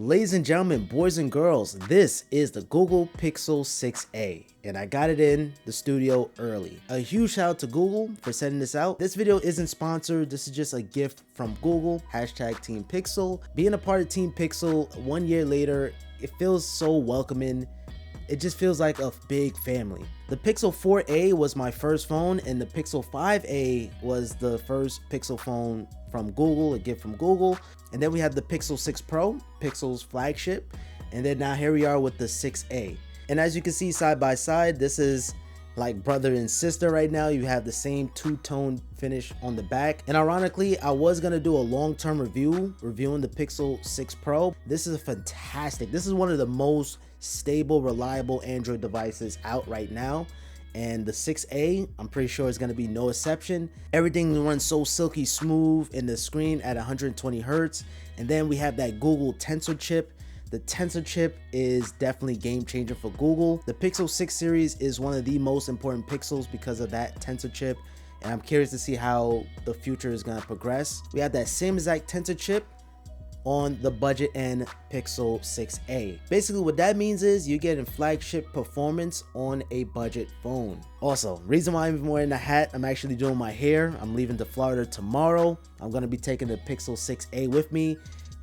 Ladies and gentlemen, boys and girls, this is the Google Pixel 6a, and I got it in the studio early. A huge shout out to Google for sending this out. This video isn't sponsored, this is just a gift from Google, hashtag Team Pixel. Being a part of Team Pixel 1 year later, it feels so welcoming. It just feels like a big family. The Pixel 4a was my first phone, and the Pixel 5a was the first Pixel phone from Google, a gift from Google. And then we have the Pixel 6 Pro, Pixel's flagship. And then now here we are with the 6a. And as you can see side by side, this is like brother and sister right now. You have the same two-tone finish on the back. And ironically, I was gonna do a long-term reviewing the Pixel 6 Pro. This is fantastic. This is one of the most stable, reliable Android devices out right now. And the 6a, I'm pretty sure is going to be no exception. Everything runs so silky smooth in the screen at 120 Hertz. And then we have that Google Tensor chip. The Tensor chip is definitely game changer for Google. The Pixel 6 series is one of the most important Pixels because of that Tensor chip. And I'm curious to see how the future is going to progress. We have that same exact Tensor chip on the budget end Pixel 6a. Basically what that means is you're getting flagship performance on a budget phone. Also, reason why I'm even wearing the hat, I'm actually doing my hair. I'm leaving to Florida tomorrow. I'm gonna be taking the Pixel 6a with me.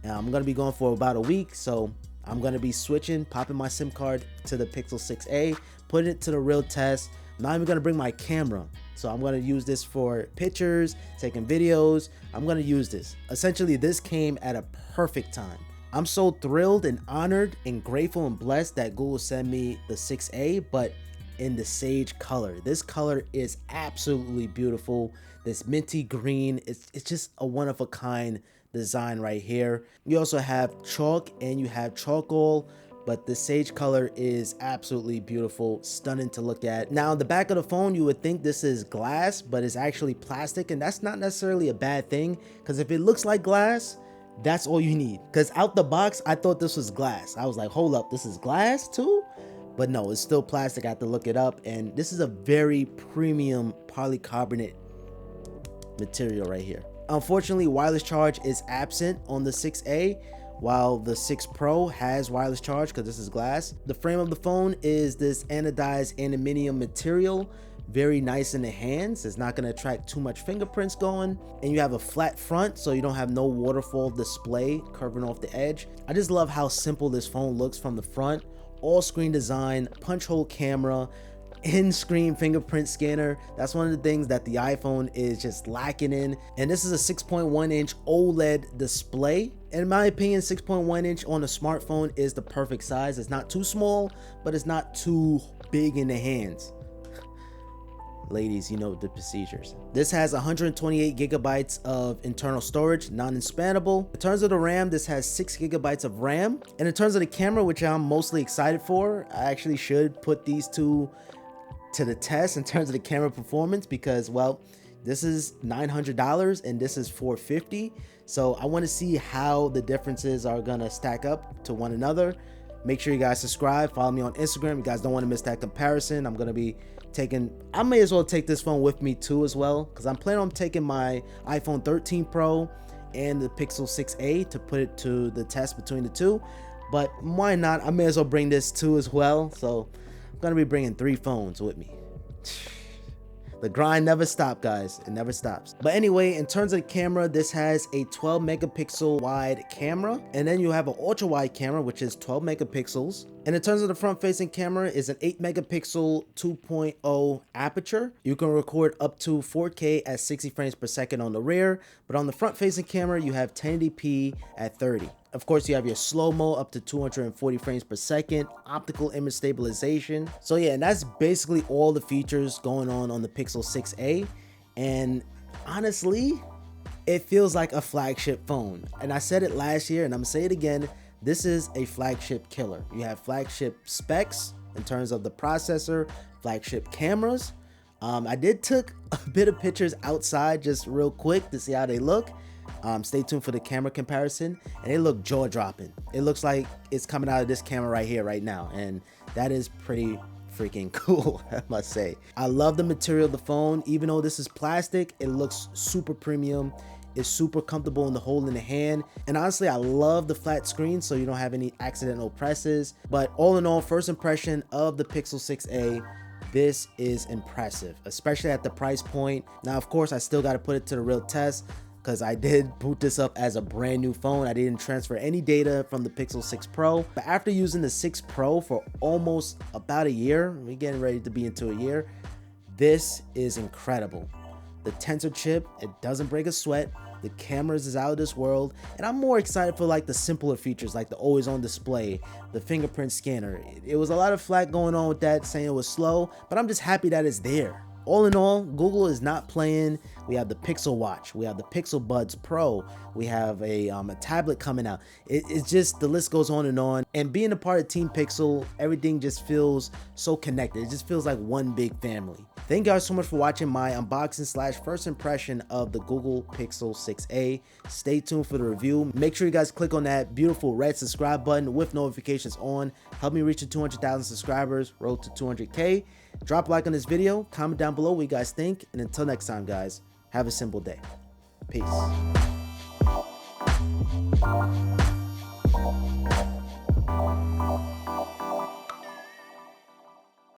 I'm gonna be going for about a week, so I'm gonna be switching, popping my SIM card to the Pixel 6a, putting it to the real test. I'm not even gonna bring my camera, so I'm gonna use this for pictures, taking videos. I'm gonna use this. Essentially, this came at a perfect time. I'm so thrilled and honored and grateful and blessed that Google sent me the 6a, but in the sage color. This color is absolutely beautiful. This minty green, it's just a one-of-a-kind design right here. You also have chalk and you have charcoal, but the sage color is absolutely beautiful, stunning to look at. Now, the back of the phone, you would think this is glass, but it's actually plastic, and that's not necessarily a bad thing, because if it looks like glass, that's all you need. Because out the box, I thought this was glass. I was like, hold up, this is glass too? But no, it's still plastic. I had to look it up, and this is a very premium polycarbonate material right here. Unfortunately, wireless charge is absent on the 6a, while the 6 Pro has wireless charge because this is glass. The frame of the phone is this anodized aluminum material, very nice in the hands. It's not going to attract too much fingerprints going. And you have a flat front, so you don't have no waterfall display curving off the edge. I just love how simple this phone looks from the front. All screen design, punch hole camera, in-screen fingerprint scanner. That's one of the things that the iPhone is just lacking in. And this is a 6.1 inch OLED display. In my opinion, 6.1 inch on a smartphone is the perfect size. It's not too small, but it's not too big in the hands. Ladies, you know the procedures. This has 128 gigabytes of internal storage, non-expandable. In terms of the RAM, this has 6 gigabytes of RAM. And in terms of the camera, which I'm mostly excited for, I actually should put these two to the test in terms of the camera performance, because, well, this is $900 and this is $450. So I want to see how the differences are gonna stack up to one another. Make sure you guys subscribe, follow me on Instagram. You guys don't want to miss that comparison. I'm gonna be I may as well take this phone with me too as well, because I'm planning on taking my iPhone 13 Pro and the Pixel 6a to put it to the test between the two. But why not? I may as well bring this too as well. So I'm gonna be bringing 3 phones with me. The grind never stops, guys. It never stops. But anyway, in terms of the camera, this has a 12 megapixel wide camera, and then you have an ultra wide camera, which is 12 megapixels. And in terms of the front facing camera, is an 8 megapixel 2.0 aperture. You can record up to 4K at 60 frames per second on the rear, but on the front facing camera, you have 1080p at 30. Of course, you have your slow-mo up to 240 frames per second, optical image stabilization. So yeah, and that's basically all the features going on the Pixel 6a. And honestly, it feels like a flagship phone. And I said it last year, and I'm gonna say it again, this is a flagship killer. You have flagship specs in terms of the processor, flagship cameras. I did took a bit of pictures outside just real quick to see how they look. Stay tuned for the camera comparison, and they look jaw-dropping. It looks like it's coming out of this camera right here, right now, and that is pretty freaking cool, I must say. I love the material of the phone. Even though this is plastic, it looks super premium. It's super comfortable in the hold in the hand. And honestly, I love the flat screen so you don't have any accidental presses. But all in all, first impression of the Pixel 6a, this is impressive, especially at the price point. Now, of course, I still got to put it to the real test because I did boot this up as a brand new phone. I didn't transfer any data from the Pixel 6 Pro. But after using the 6 Pro for almost about a year, we're getting ready to be into a year, this is incredible. The Tensor chip, it doesn't break a sweat. The cameras is out of this world, and I'm more excited for like the simpler features like the always on display, the fingerprint scanner. It was a lot of flack going on with that, saying it was slow, but I'm just happy that it's there. All in all, Google is not playing. We have the Pixel Watch, we have the Pixel Buds Pro, we have a tablet coming out. It's just, the list goes on. And being a part of Team Pixel, everything just feels so connected. It just feels like one big family. Thank you guys so much for watching my unboxing / first impression of the Google Pixel 6a. Stay tuned for the review. Make sure you guys click on that beautiful red subscribe button with notifications on. Help me reach the 200,000 subscribers, road to 200K. Drop a like on this video, comment down below what you guys think, and until next time, guys, have a simple day. Peace.